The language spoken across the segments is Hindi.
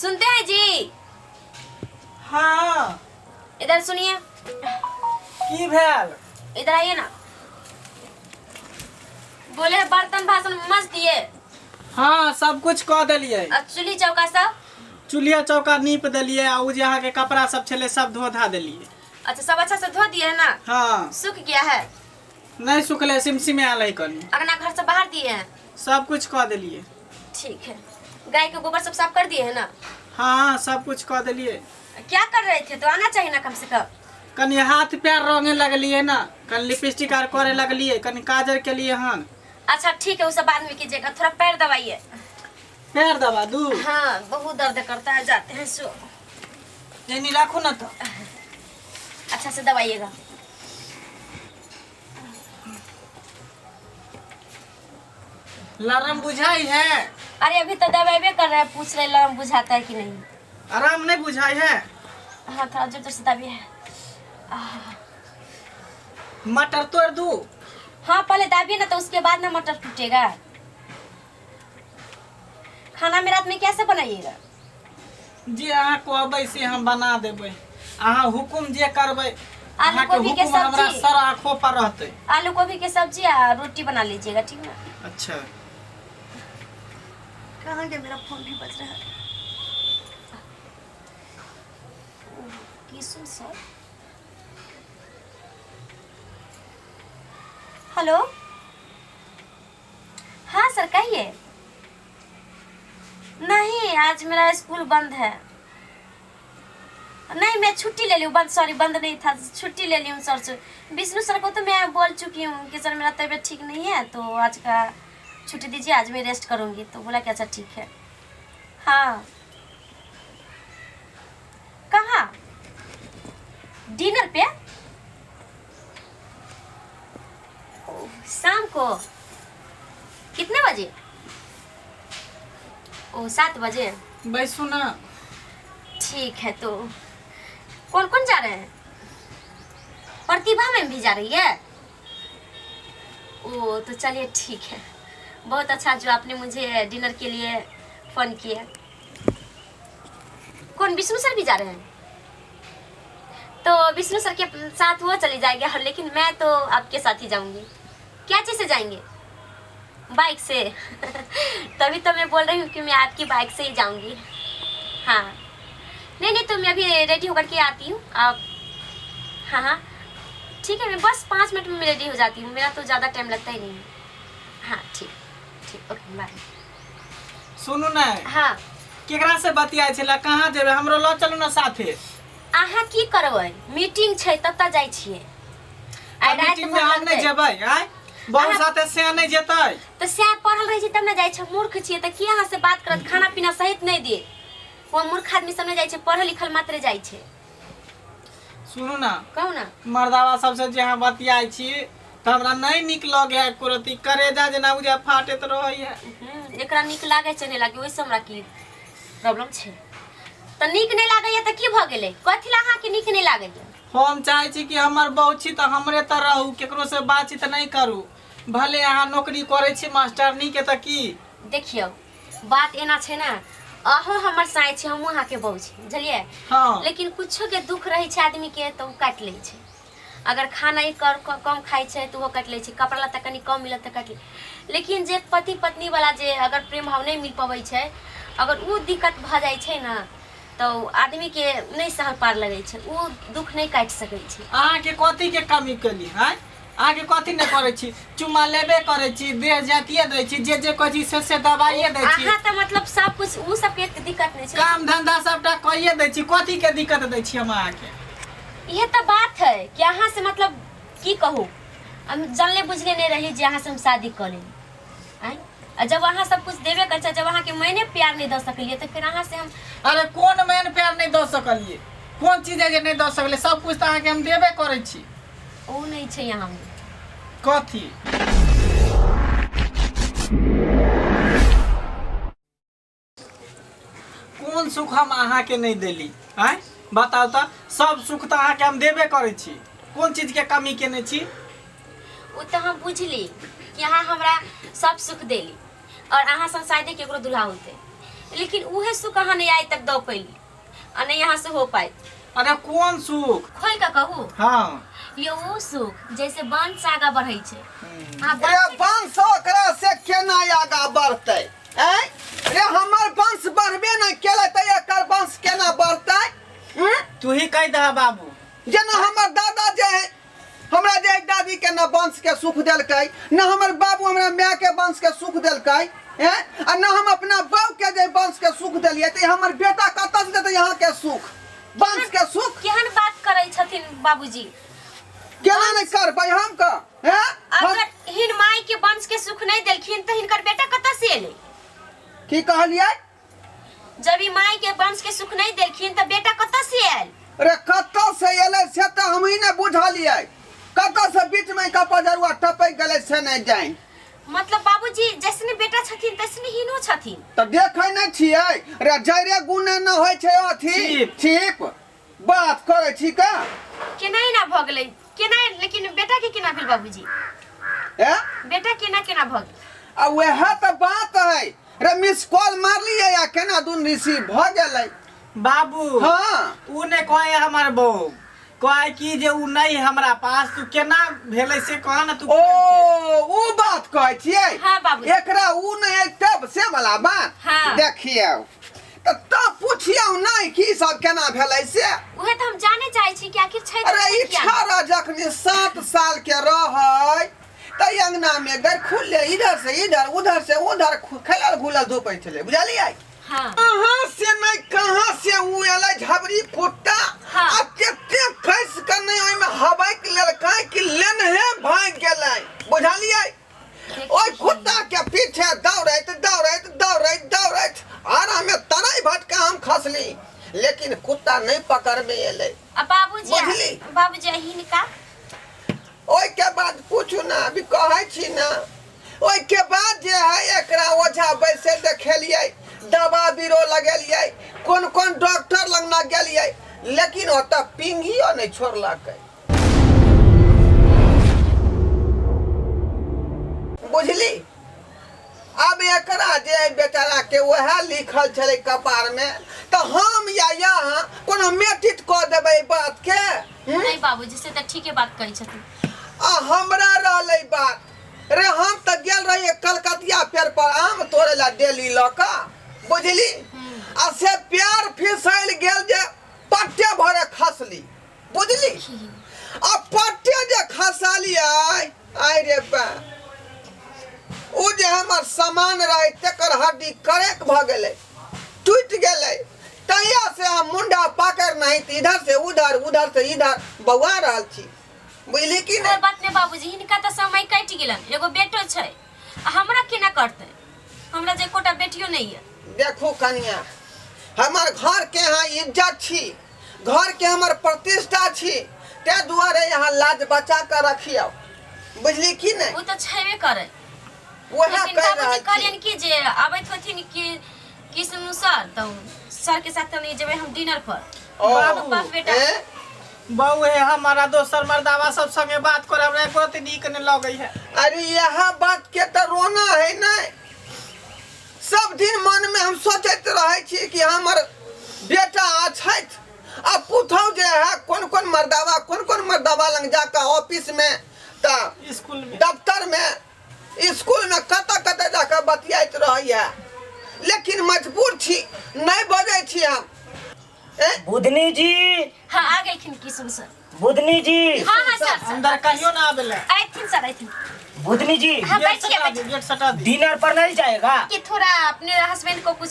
सुनते हैं जी? हाँ इधर सुनिए। की भेल? इधर आइए ना। बोले बर्तन भाषण मस्त दिए। हाँ सब कुछ कह दिलिए। चूल्ही चौका सब चूल्हा चौका नीप दिलिए आ उ जे अहाँ के कपड़ा सब छले सब धो धा दिलिए। अच्छा सब अच्छा से धो दिए है ना? हाँ सूख गया है? नहीं सुखले सिमसिमे आले कनी। अगना घर से बाहर दिए हैं? सब कुछ कह दिलिए। ठीक है। गाय के गोबर सब साफ कर दिए है ना? हाँ सब कुछ कह दिलिए। क्या कर रहे थे? तो आना चाहिए ना कम से कम। कनी हाथ पैर रंगे लगलिए ना, कनी लिपस्टिक आर करे लगलिए, कनी काजर के लिए हन। अच्छा ठीक है, उसे बाद में कीजिएगा। थोड़ा पैर दबाइए। पैर दबा दू? हाँ बहुत दर्द करता है, जाते हैं सो। नहीं रखो ना तो अच्छा से दबाइएगा। लरम बुझाई है? अरे अभी तो दबाइबे कर रहे हैं, पूछ रहे लरम बुझाता है कि नहीं। आराम नहीं बुझाई है? हाँ थोड़ा जोर से दबिए। मटर तोड़ दू? हाँ पहले दाबिए ना, तो उसके बाद ना मटर टूटेगा। खाना में रात में कैसे बनाइएगा? जी अहाँ कहबै से हम बना देबै। अहाँ हुकुम जे करबै, आलू अहाँ के गोभी के हुकुम हमरा सब्जी, सर आँखों पर रहते। आलू गोभी के सब्जी और रोटी बना लीजिएगा, ठीक ना? अच्छा कहाँ गया मेरा फोन भी बज रहा है। किसु सर? हेलो हाँ सर कहिए। नहीं आज मेरा स्कूल बंद है। नहीं मैं छुट्टी ले ली हूँ, बंद सॉरी बंद नहीं था, छुट्टी ले ली हूँ सर से। विष्णु सर को तो मैं बोल चुकी हूँ कि सर मेरा तबीयत ठीक नहीं है तो आज का छुट्टी दीजिए, आज मैं रेस्ट करूँगी। तो बोला कि अच्छा ठीक है। हाँ कहाँ? डिनर पे? शाम को कितने बजे? ओ 7 बजे। बैसू ना। ठीक है। तो कौन कौन जा रहे हैं? प्रतिभा मैम भी जा रही है? ओ तो चलिए ठीक है, बहुत अच्छा जो आपने मुझे डिनर के लिए फोन किया। कौन विष्णु सर भी जा रहे हैं? तो विष्णु सर के साथ वो चले जाएंगे, लेकिन मैं तो आपके साथ ही जाऊंगी। क्या चीज़ से जाएंगे? बाइक से? तभी तो मैं बोल रही हूँ कि मैं आपकी बाइक से ही जाऊंगी। हाँ नहीं तो मैं अभी रेडी होकर के आती हूँ। आप हाँ हाँ ठीक है, मैं बस 5 मिनट में रेडी हो जाती हूँ, मेरा तो ज़्यादा टाइम लगता ही नहीं है। हाँ ठीक ठीक ओके बाय। सुनू ना। हाँ केकरा से बतियाई छला? कहाँ जेबे? हमरो ल चलू ना साथे। अहाँ की करबै? मीटिंग छै तब तक जाइ छियै। मीटिंग में हम नहीं जेबै? आय बहु साथे से नहीं जेतै? तो सैह पढ़ल रही छै तब ना जाइ छै। मूर्ख छियै त की अहाँ से बात करत? खाना पीना सहित नहीं दिए। वो मूर्ख आदमी सब नहीं जाइ छै, पढ़ल लिखल मात्र जाइ छै। सुनू ना, कहू ना। मर्दावा सबसे जे अहाँ बतियाई छी त हमरा नहीं निक लगे है। कुरती करेजा जेना उजा फाटैत रहै है। एकरा निक लागे छै नहीं लागे, ओइसे हमरा की प्रॉब्लम छै? त निक नहीं लागैया त की भ गेलै? कथि ला अहाँ के निक नहीं लागैया? हम चाहे छी कि हमर बहू छी त हमरे त रहू, केकरो से बातचीत नहीं करू। भले अहाँ नौकरी करे छी मास्टरनी के त की। देखियो बात एना छै ना, अहो हमर साय छै, हमहू अहाँ के बहू छी, बुझलिए? हाँ लेकिन कुछो के दुख रही छै आदमी के तो काट ले छै। अगर खाना ही कम खाई छै तो वो काट ले छै, कपड़ा लत्ता कनी कम मिलत त काट ले। लेकिन जे पति पत्नी वाला जे अगर प्रेम भाव नहीं मिल पाबै छै, अगर वो दिक्कत भ जाय छै ना तो आदमी के नहीं सहल पार लगे छै, वो दुख नहीं काट सकै छै। अहाँ के कथी के कमी केली है? अहाँ के कथी नहीं करे छी? चुमा लेबे करे छी, देह जातिए दै छी, जे कहै छी से दवाइए दै छी। अहाँ त मतलब सब कुछ उ सब के दिक्कत नहीं छै, काम धंधा सबटा कइए दै छी, कथी के दिक्कत दै छी हम अहाँ के? ये तो बात है कि अहाँ से मतलब की कहूँ, हम जानले बुझले नहीं रही जे अहाँ से हम शादी कर लेली। जब अहाँ सब कुछ देवे कर छै, जब अहाँ के मैंने प्यार नहीं दे सकलिए तो फिर अहाँ से हम। अरे कौन मैंने प्यार नहीं दे सकलिए? कौन चीज है जे नहीं दे सकले? सब कुछ तो अहाँ के हम देबे करे छी। ओ नहीं छै यहाँ में। कथी? कौन सुख हम अहाँ के नहीं देली? आय बताओ तो। सब सुख तो अहाँ के हम देबे करे छी, कौन चीज के कमी केने छी? वो तो हम बुझली कि अहाँ हमरा सब सुख देली और अहाँ संग शादी केकरो दुल्हा होते, लेकिन उहे सुख अहाँ नहीं आई तक दो पैली आ नहीं यहाँ से हो पाए। अरे कौन सुख? खोल का कहू हाँ ये वो सुख जैसे वंश आगा बढ़े छे। अरे वंश ओकरा से केना आगा बढ़ते? रे हमर वंश बढ़बे नहीं केले त एकर वंश केना बढ़ते? तू ही कह दे बाबू। जेना हमर दादा जे है हमरा जे दादी के न वंश के सुख देलकै, न हमर बाबू हमरा माय के वंश के सुख देलकै, आ न हम अपना बाप के जे वंश के सुख देलिए त हमर बेटा कतऽ से देतै यहाँ के सुख, वंश के सुख? केहन बात करै छथिन बाबूजी? केना नहीं करबै हम का? अगर हिन माई के वंश के सुख नहीं देलखिन त हिनकर बेटा कतऽ से एले? की कहलिए? जब ई माई के वंश के सुख नहीं देलखिन त बेटा कतऽ से आयल? अरे कतऽ से एले से त हम ही ने बुझलिए। कतऽ से बीच में कपजरुआ टपक गेले से नहीं जाय। मतलब बाबूजी जैसने बेटा छथिन तैसने हिनो छथिन। त देखै नै छियै? रे जरे गुने न होय छै अथी ठीक बात करै छी का? केना ना भ गेलै केना, लेकिन बेटा के केना भेल बाबूजी? बेटा केना केना भ गेल? आ वह त बात है। रे मिस कॉल मारलिए या केना दुन रिसीव भ गेलै बाबू। हाँ उ ने कहे हमर बहू कहे कि जे उ नहीं हमरा पास, तू केना भेलै से कह ना तू। ओ बात कहै छियै? हाँ बाबूजी। एकरा उ नहीं तब से वाला बात। हाँ। देखियौ त पूछियौ नहीं की सब केना भेलै से। उहे त हम जाने चाहे छी कि आखिर छै। अरे ई छारा जखनी 7 साल के रहै त अंगना में घर खुले, इधर से इधर उधर से उधर खेलल घुलल धूपै छले, बुझलियै? हाँ। कहाँ से नहीं कहाँ से उ एलै झबरी कुत्ता। हाँ। आ केते फैस के नहीं ओइ में हवाई के लेल काहे कि लेनहे भाग गेलै, बुझलियै? ओइ कुत्ता के पीछे दौड़ैत दौड़ैत दौड़ैत दौड़ैत आरा में तराई भटका हम खसली, लेकिन कुत्ता नहीं पकड़ में एलै। अब बाबूजी बुझली? बाबूजी हिनका ओइ के बाद पूछू ना, अभी कहै छी ना। ओइ के बाद जे है एकरा ओझा बैसे देखेलियै, दवा बीरो लगेलियै, कोन कोन डॉक्टर लग ना गेलियै, लेकिन ओतऽ पिंगियो नहीं छोड़लकै, बुझली? अब एकरा जे बेचारा के वह लिखल छलै कपार में, तो हम या यहाँ कोनो मेटित क देबै बात के? नहीं बाबूजी से त ठीके बात कहै छथिन। आ हमरा रहलै बात। रे हम त गेल रहिए कलकतिया पेड़ पर आम तोड़े ला डेली लका, बुझली? आ से प्यार फिसल गेल जे पट्टे भरे खसली, बुझली? आ पट्टे जे खसलियै आइ रे बा, उ जे हमर सामान रहे तेकर हड्डी करेक भ गेलै, टूट गेलै। तहिया से हम मुंडा पकड़ नहीं, इधर से उधर उधर से इधर बौआ रहल छी, बुझली कि कोई बात नहीं बाबूजी, हिनका त समय कटि गेलन, एगो बेटो छै, आ हमरा केना करतै? हमरा जे कोटा बेटियो नहीं है। देखो कनिया, हमार घर के यहाँ इज्जत छी, घर के हमार प्रतिष्ठा छी, ते दुआरे यहाँ लाज बचा कर रखियो, बुझली कि नहीं? वो तो छेबे करे। वह लेकिन कह बाबूजी रहा कहलियन कि जे आबैत हथिन कि सुनू सर, तो सर के साथ नहीं जेबै हम डिनर पर। बाबू, बाप बेटा बहू है हमारा दोसर मर्दावा सब संगे बात करे, हमरा एको रति नीक नहीं लगै है। अरे यह बात के तो रोना है नहीं। सब दिन मन में हम सोचते रहे छी कि हमर बेटा छथि, आ पुथौ जे है कोन कोन मर्दावा लग जाकर ऑफिस में त स्कूल में दफ्तर में स्कूल में कत जाकर बतियात रही है, लेकिन मजबूर छी, नहीं बजे छी हम। बुधनी जी। हाँ आ गेलखिन किशोर सर। बुधनी जी। हाँ हाँ सर अंदर कहियो ना आवेला। आइथिन सर आइथिन। बुधनी जी। हाँ बैठिए बैठिए। गेट सटा दे। डिनर पर नहीं जाएगा? कि थोड़ा अपने हस्बैंड को कुछ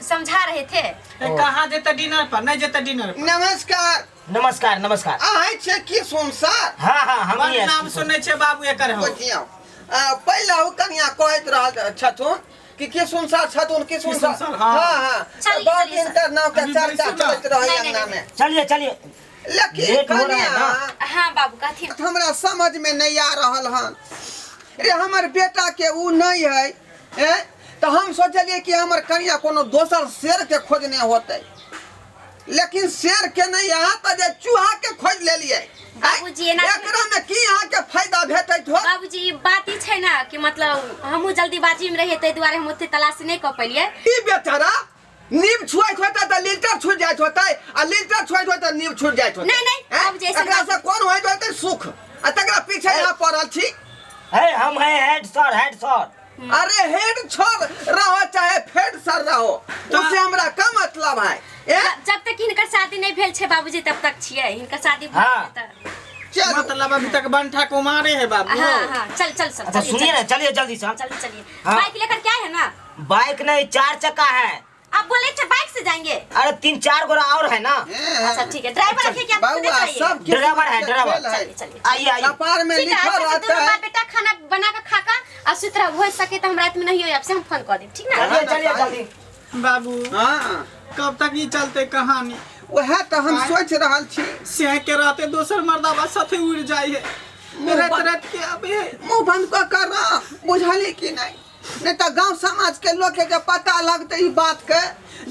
समझा रहे थे। कहाँ जेते डिनर पर? नहीं जेते डिनर पर। नमस्कार। नमस्कार नमस्कार। आइ छे की सुन सर? हाँ हाँ हम हमर ही नाम सुनै छे बाबू एकर हो। बुझियो पहले हो कनिया कहत रहल छथुन कि सुन सर छथुन कि सुन सर। हाँ हां बहुत इनकर नाम के चर्चा चलत रही अंगना में। चलिए चलिए, लेकिन लेट हो रहा है कनिया ना। हाँ बाबू कहथिन। हमरा समझ में नहीं आ रहल हन। रे हमर बेटा के उ नहीं है, तो हम सोचलिए कि हमर कनिया कोनो दोसर शेर के खोजने होते, लेकिन शेर के नहीं, यहाँ पर जे चूहा के खोज ले लिए। बाबूजी एकरा में की यहाँ के फायदा भेटैत हो? बाबूजी बात ई छै ना कि मतलब हमहू जल्दीबाजी में रहे, तै दुआरे हम ओते तलाश नहीं क पेलिए। ई बेचारा नीम छुआइत होता त लिल्टर छूट जाइत होता आ लिल्टर छुआइत होता नीम छूट जाइत होता नहीं, अब जैसे एकरा से कौन होइत होता सुख आ तकरा पीछे यहाँ पड़ल छी है हम है हेड सर हेड सर। अरे हेड छोड़ रहो चाहे फेड सर रहो उससे हमरा का मतलब है जब तक हिनकर शादी नहीं भेल छे बाबूजी तब तक छिए हिनकर शादी हाँ। चलो मतलब अभी तक बंठा कुमारे है बाबू। हाँ चल सब अच्छा सुनिए ना, चलिए जल्दी से। चलिए हाँ। बाइक लेकर क्या है ना बाइक नहीं 4 चक्का है। आप बोले थे बाइक से जाएंगे। अरे 3-4 गोरा और है ना। अच्छा ठीक है ड्राइवर रखिए क्या आपको बाबूआ दिखाइए। सब ड्राइवर है, ड्राइवर। चलिए आइए आइए। कपार में ठीक है लिखा अच्छा रहता है बेटा खाना बना कर खा का और सुतरा हो सके तो हम रात में नहीं हो आपसे हम फोन कर दें ठीक ना। चलिए जल्दी। बाबू हाँ कब तक ये चलते कहानी? वह तो हम सोच रहल छी से के रहते दोसर मर्दाबा साथे उड़ जाई है रात के अबे है। मुंह बंद कर रहा बुझली कि नहीं तो गांव समाज के लोग के पता लगते ई बात के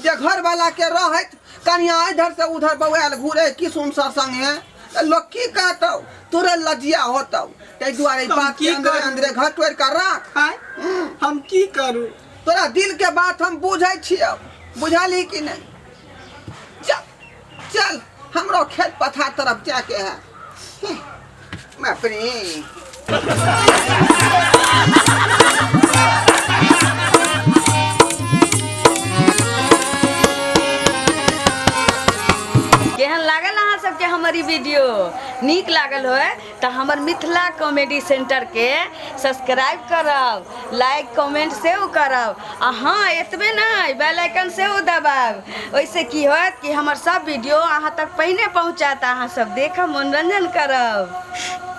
जे घर वाला के रहत कनिया इधर से उधर बउआल घूरे किसुन सा संग है तो लोग की कहतो तुरे लजिया होतो ते दुआरे ई हम बात की के अंदर करू? अंदर घर टोर कर रख आय हम की करू? तोरा दिल के बात हम बुझै छियै बुझली कि नहीं चल चल हमरो खेत पथार तरफ जाके है मैं अपनी केहन लागल अहाँ सबके हमारी वीडियो नीक लागल हो तो हमर मिथिला कॉमेडी सेंटर के सब्सक्राइब करब लाइक कमेंट सेव करब आ हाँ एतबे नहीं बेल आइकन सेव दबाब ओइसे की होत कि हमर सब वीडियो अहाँ तक पहिने पहुँचात अहाँ सब देखब मनोरंजन करब।